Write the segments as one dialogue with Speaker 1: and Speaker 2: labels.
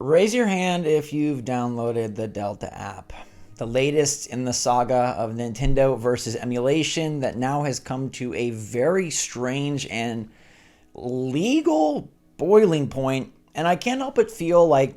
Speaker 1: Raise your hand if you've downloaded the Delta app, the latest in the saga of Nintendo versus emulation that now has come to a very strange and legal boiling point. And I can't help but feel like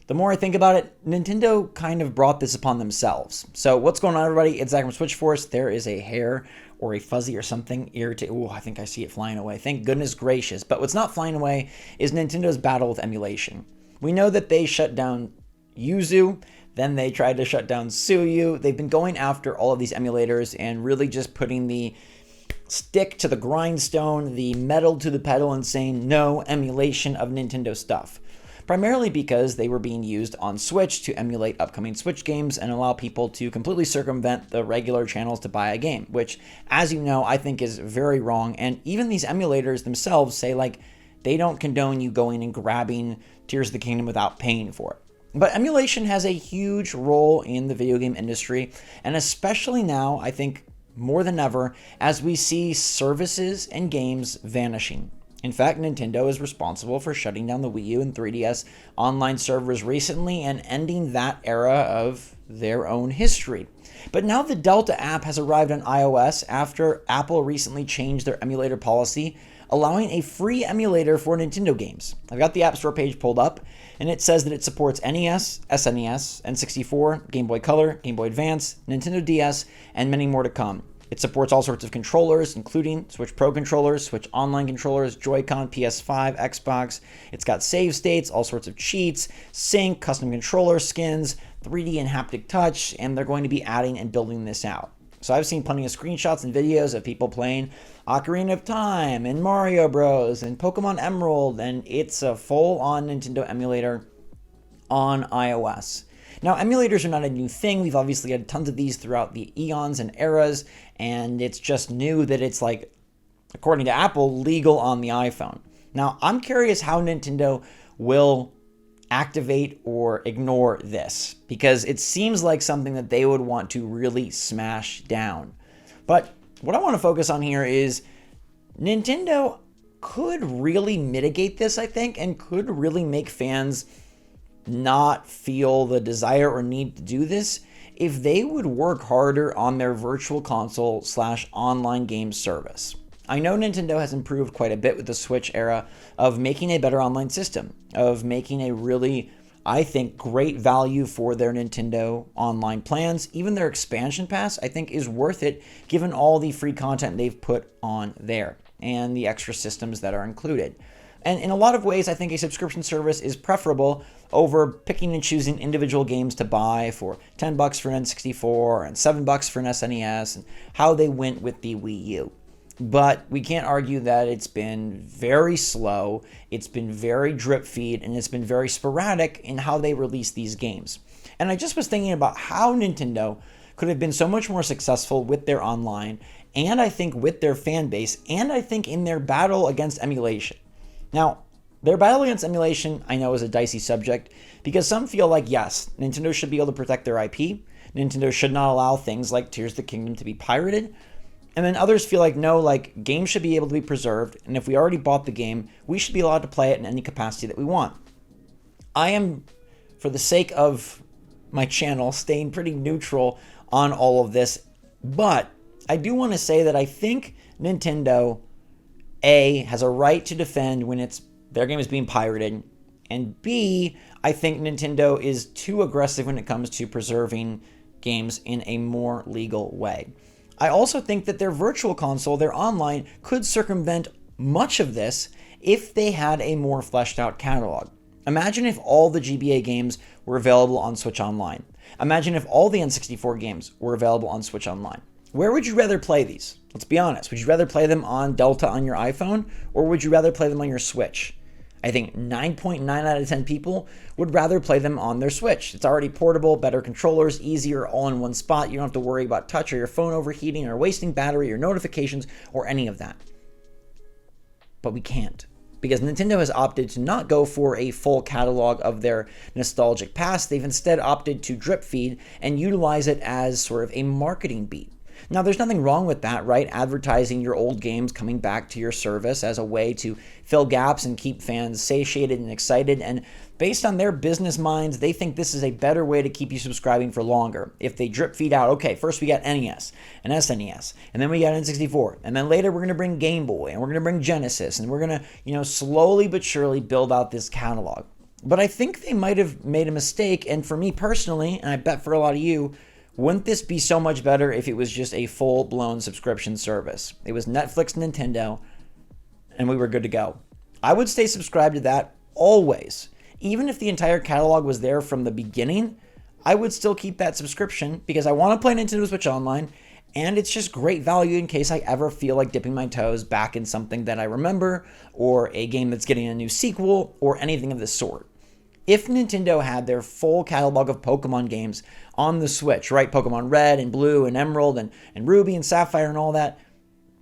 Speaker 1: the more I think about it, Nintendo kind of brought this upon themselves. So what's going on, everybody? It's Zach from SwitchForce. There is a hair or a fuzzy or something irritating. Oh, I think I see it flying away. Thank goodness gracious. But what's not flying away is Nintendo's battle with emulation. We know that they shut down Yuzu, then they tried to shut down Suyu. They've been going after all of these emulators and really just putting the stick to the grindstone, the metal to the pedal, and saying no emulation of Nintendo stuff. Primarily because they were being used on Switch to emulate upcoming Switch games and allow people to completely circumvent the regular channels to buy a game, which, as you know, I think is very wrong. And even these emulators themselves say, like, they don't condone you going and grabbing Tears of the Kingdom without paying for it. But emulation has a huge role in the video game industry, and especially now, I think, more than ever, as we see services and games vanishing. In fact, Nintendo is responsible for shutting down the Wii U and 3DS online servers recently and ending that era of their own history. But now the Delta app has arrived on iOS after Apple recently changed their emulator policy, allowing a free emulator for Nintendo games. I've got the App Store page pulled up, and it says that it supports NES, SNES, N64, Game Boy Color, Game Boy Advance, Nintendo DS, and many more to come. It supports all sorts of controllers, including Switch Pro controllers, Switch Online controllers, Joy-Con, PS5, Xbox. It's got save states, all sorts of cheats, sync, custom controller skins, 3D and haptic touch, and they're going to be adding and building this out. So I've seen plenty of screenshots and videos of people playing Ocarina of Time and Mario Bros. And Pokemon Emerald, and it's a full-on Nintendo emulator on iOS. Now, emulators are not a new thing. We've obviously had tons of these throughout the eons and eras, and it's just new that it's, like, according to Apple, legal on the iPhone. Now, I'm curious how Nintendo will activate or ignore this, because it seems like something that they would want to really smash down. But what I want to focus on here is Nintendo could really mitigate this, I think, and could really make fans not feel the desire or need to do this if they would work harder on their virtual console / online game service. I know Nintendo has improved quite a bit with the Switch era of making a better online system, of making a really, I think, great value for their Nintendo online plans. Even their expansion pass, I think, is worth it given all the free content they've put on there and the extra systems that are included. And in a lot of ways, I think a subscription service is preferable over picking and choosing individual games to buy for $10 for an N64 and $7 for an SNES, and how they went with the Wii U. But we can't argue that it's been very slow, it's been very drip feed, and it's been very sporadic in how they release these games. And I just was thinking about how Nintendo could have been so much more successful with their online, and I think with their fan base, and I think in their battle against emulation. Now, their battle against emulation, I know, is a dicey subject, because some feel like, yes, Nintendo should be able to protect their IP, Nintendo should not allow things like Tears of the Kingdom to be pirated, and then others feel like, no, like, games should be able to be preserved, and if we already bought the game, we should be allowed to play it in any capacity that we want. I am, for the sake of my channel, staying pretty neutral on all of this, but I do want to say that I think Nintendo, A, has a right to defend when their game is being pirated, and B, I think Nintendo is too aggressive when it comes to preserving games in a more legal way. I also think that their virtual console, their online, could circumvent much of this if they had a more fleshed out catalog. Imagine if all the GBA games were available on Switch Online. Imagine if all the N64 games were available on Switch Online. Where would you rather play these? Let's be honest. Would you rather play them on Delta on your iPhone, or would you rather play them on your Switch? I think 9.9 out of 10 people would rather play them on their Switch. It's already portable, better controllers, easier, all in one spot. You don't have to worry about touch or your phone overheating or wasting battery or notifications or any of that. But we can't, because Nintendo has opted to not go for a full catalog of their nostalgic past. They've instead opted to drip feed and utilize it as sort of a marketing beat. Now, there's nothing wrong with that, right? Advertising your old games coming back to your service as a way to fill gaps and keep fans satiated and excited. And based on their business minds, they think this is a better way to keep you subscribing for longer. If they drip feed out, okay, first we got NES and SNES, and then we got N64, and then later we're going to bring Game Boy, and we're going to bring Genesis, and we're going to, slowly but surely build out this catalog. But I think they might have made a mistake, and for me personally, and I bet for a lot of you, wouldn't this be so much better if it was just a full-blown subscription service? It was Netflix, Nintendo, and we were good to go. I would stay subscribed to that always. Even if the entire catalog was there from the beginning, I would still keep that subscription because I want to play Nintendo Switch Online, and it's just great value in case I ever feel like dipping my toes back in something that I remember, or a game that's getting a new sequel, or anything of this sort. If Nintendo had their full catalog of Pokemon games on the Switch, right? Pokemon Red and Blue and Emerald and Ruby and Sapphire and all that,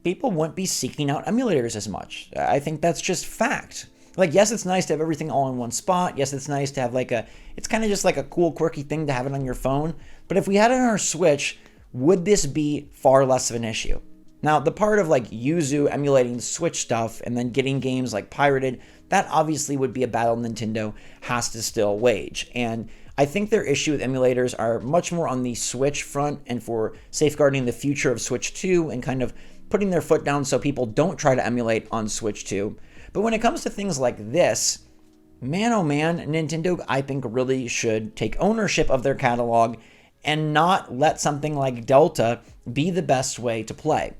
Speaker 1: people wouldn't be seeking out emulators as much. I think that's just fact. Like, yes, it's nice to have everything all in one spot. Yes, it's nice to have it's kind of just like a cool, quirky thing to have it on your phone. But if we had it on our Switch, would this be far less of an issue? Now, the part of Yuzu emulating Switch stuff and then getting games pirated, that obviously would be a battle Nintendo has to still wage. And I think their issue with emulators are much more on the Switch front and for safeguarding the future of Switch 2 and kind of putting their foot down so people don't try to emulate on Switch 2. But when it comes to things like this, man oh man, Nintendo I think really should take ownership of their catalog and not let something like Delta be the best way to play.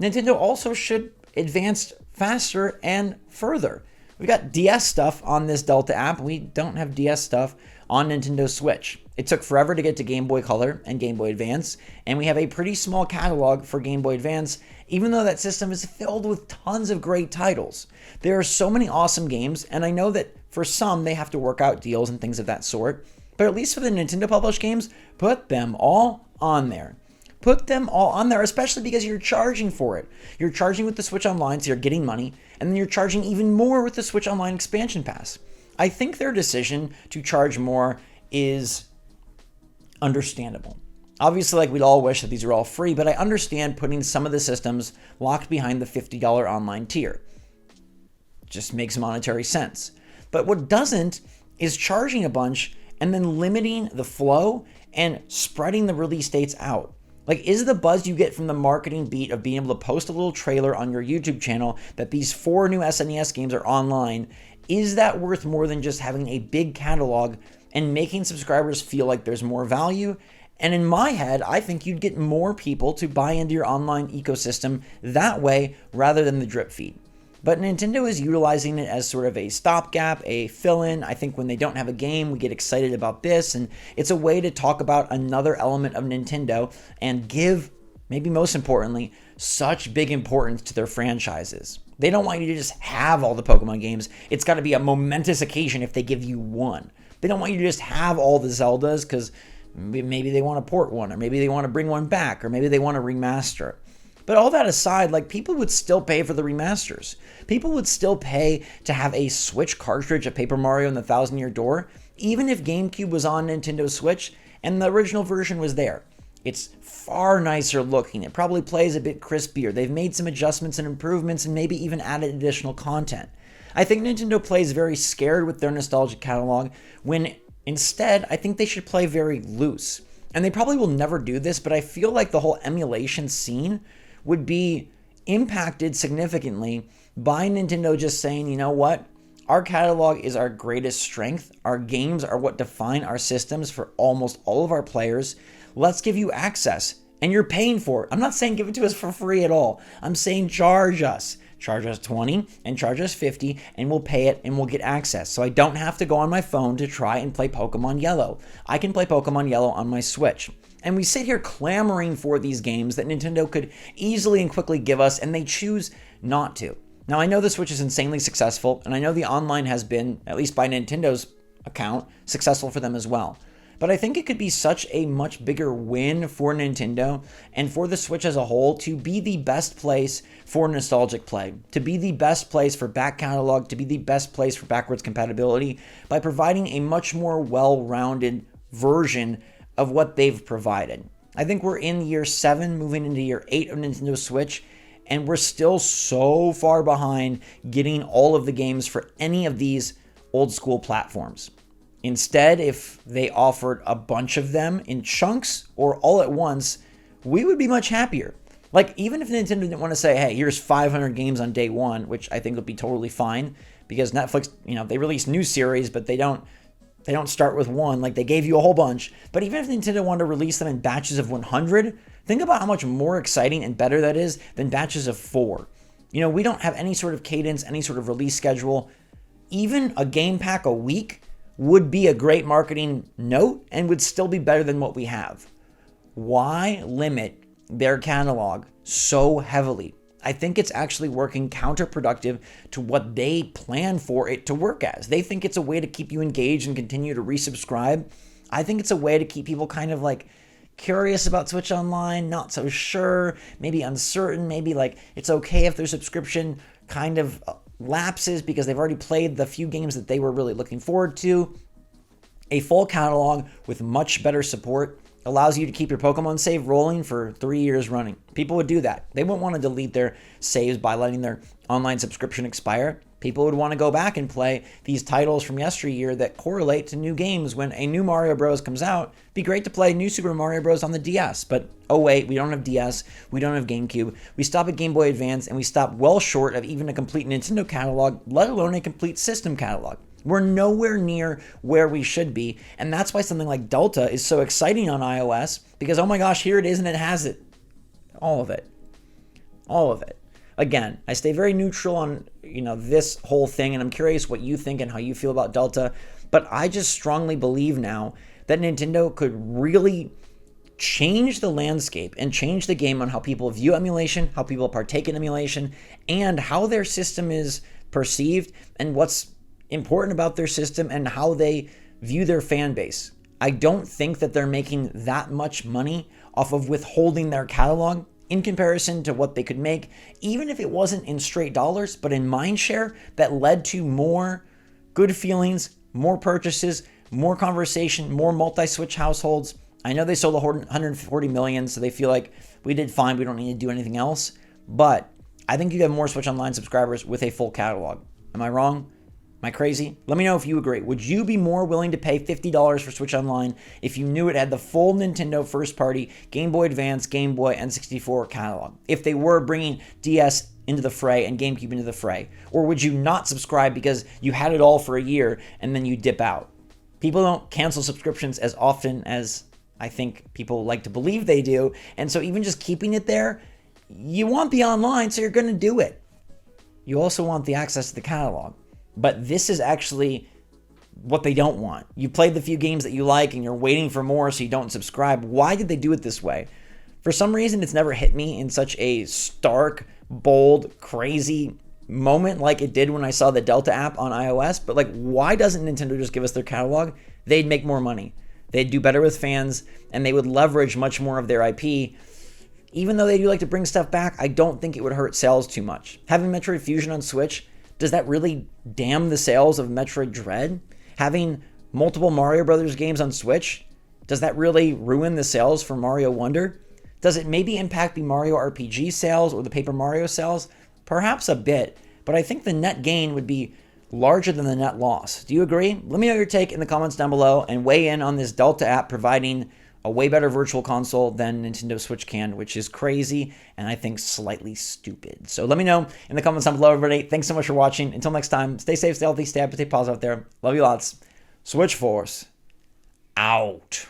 Speaker 1: Nintendo also should advance faster and further. We've got DS stuff on this Delta app. We don't have DS stuff on Nintendo Switch. It took forever to get to Game Boy Color and Game Boy Advance, and we have a pretty small catalog for Game Boy Advance, even though that system is filled with tons of great titles. There are so many awesome games, and I know that for some they have to work out deals and things of that sort, but at least for the Nintendo published games, put them all on there. Put them all on there, especially because you're charging for it. You're charging with the Switch Online, so you're getting money, and then you're charging even more with the Switch Online Expansion Pass. I think their decision to charge more is understandable. Obviously, we'd all wish that these were all free, but I understand putting some of the systems locked behind the $50 online tier. It just makes monetary sense. But what doesn't is charging a bunch and then limiting the flow and spreading the release dates out. Is the buzz you get from the marketing beat of being able to post a little trailer on your YouTube channel that these 4 new SNES games are online, is that worth more than just having a big catalog and making subscribers feel like there's more value? And in my head, I think you'd get more people to buy into your online ecosystem that way rather than the drip feed. But Nintendo is utilizing it as sort of a stopgap, a fill-in. I think when they don't have a game, we get excited about this, and it's a way to talk about another element of Nintendo and give, maybe most importantly, such big importance to their franchises. They don't want you to just have all the Pokemon games. It's got to be a momentous occasion if they give you one. They don't want you to just have all the Zeldas because maybe they want to port one, or maybe they want to bring one back, or maybe they want to remaster. But all that aside, people would still pay for the remasters. People would still pay to have a Switch cartridge of Paper Mario and the Thousand Year Door, even if GameCube was on Nintendo Switch and the original version was there. It's far nicer looking. It probably plays a bit crispier. They've made some adjustments and improvements and maybe even added additional content. I think Nintendo plays very scared with their nostalgic catalog when instead I think they should play very loose. And they probably will never do this, but I feel like the whole emulation scene would be impacted significantly by Nintendo just saying, you know what? Our catalog is our greatest strength. Our games are what define our systems for almost all of our players. Let's give you access, and you're paying for it. I'm not saying give it to us for free at all. I'm saying charge us. Charge us 20 and charge us 50, and we'll pay it and we'll get access. So I don't have to go on my phone to try and play Pokemon Yellow. I can play Pokemon Yellow on my Switch. And we sit here clamoring for these games that Nintendo could easily and quickly give us, and they choose not to. Now, I know the Switch is insanely successful, and I know the online has been, at least by Nintendo's account, successful for them as well. But I think it could be such a much bigger win for Nintendo and for the Switch as a whole to be the best place for nostalgic play, to be the best place for back catalog, to be the best place for backwards compatibility by providing a much more well-rounded version of what they've provided. I think we're in year 7, moving into year 8 of Nintendo Switch, and we're still so far behind getting all of the games for any of these old school platforms. Instead, if they offered a bunch of them in chunks or all at once, we would be much happier. Like, even if Nintendo didn't want to say, hey, here's 500 games on day one, which I think would be totally fine, because Netflix, they release new series, but they don't start with one. Like, they gave you a whole bunch. But even if Nintendo wanted to release them in batches of 100, think about how much more exciting and better that is than batches of 4. We don't have any sort of cadence, any sort of release schedule. Even a game pack a week would be a great marketing note and would still be better than what we have. Why limit their catalog so heavily? I think it's actually working counterproductive to what they plan for it to work as. They think it's a way to keep you engaged and continue to resubscribe. I think it's a way to keep people kind of like curious about Switch Online, not so sure, maybe uncertain, maybe like it's okay if their subscription kind of lapses because they've already played the few games that they were really looking forward to. A full catalog with much better support allows you to keep your Pokemon save rolling for 3 years running. People would do that. They wouldn't want to delete their saves by letting their online subscription expire. People would want to go back and play these titles from yesteryear that correlate to new games. When a new Mario Bros. Comes out, it'd be great to play New Super Mario Bros. On the DS. But, oh wait, we don't have DS, we don't have GameCube. We stop at Game Boy Advance, and we stop well short of even a complete Nintendo catalog, let alone a complete system catalog. We're nowhere near where we should be, and that's why something like Delta is so exciting on iOS, because, oh my gosh, here it is and it has it. All of it. All of it. Again, I stay very neutral on, this whole thing, and I'm curious what you think and how you feel about Delta, but I just strongly believe now that Nintendo could really change the landscape and change the game on how people view emulation, how people partake in emulation, and how their system is perceived, and what's important about their system and how they view their fan base. I don't think that they're making that much money off of withholding their catalog in comparison to what they could make, even if it wasn't in straight dollars, but in mind share that led to more good feelings, more purchases, more conversation, more multi-Switch households. I know they sold 140 million, so they feel like we did fine, we don't need to do anything else, but I think you have more Switch Online subscribers with a full catalog. Am I wrong? Am I crazy? Let me know if you agree. Would you be more willing to pay $50 for Switch Online if you knew it had the full Nintendo first-party Game Boy Advance, Game Boy, N64 catalog? If they were bringing DS into the fray and GameCube into the fray? Or would you not subscribe because you had it all for a year and then you dip out? People don't cancel subscriptions as often as I think people like to believe they do. And so even just keeping it there, you want the online, so you're going to do it. You also want the access to the catalog. But this is actually what they don't want. You played the few games that you like and you're waiting for more so you don't subscribe. Why did they do it this way? For some reason, it's never hit me in such a stark, bold, crazy moment like it did when I saw the Delta app on iOS. But like, why doesn't Nintendo just give us their catalog? They'd make more money. They'd do better with fans, and they would leverage much more of their IP. Even though they do like to bring stuff back, I don't think it would hurt sales too much. Having Metroid Fusion on Switch, does that really damn the sales of Metroid Dread? Having multiple Mario Brothers games on Switch, does that really ruin the sales for Mario Wonder? Does it maybe impact the Mario RPG sales or the Paper Mario sales? Perhaps a bit, but I think the net gain would be larger than the net loss. Do you agree? Let me know your take in the comments down below and weigh in on this Delta app providing a way better virtual console than Nintendo Switch can, which is crazy and I think slightly stupid. So let me know in the comments down below, everybody. Thanks so much for watching. Until next time, stay safe, stay healthy, stay happy, stay positive out there. Love you lots. SwitchForce out.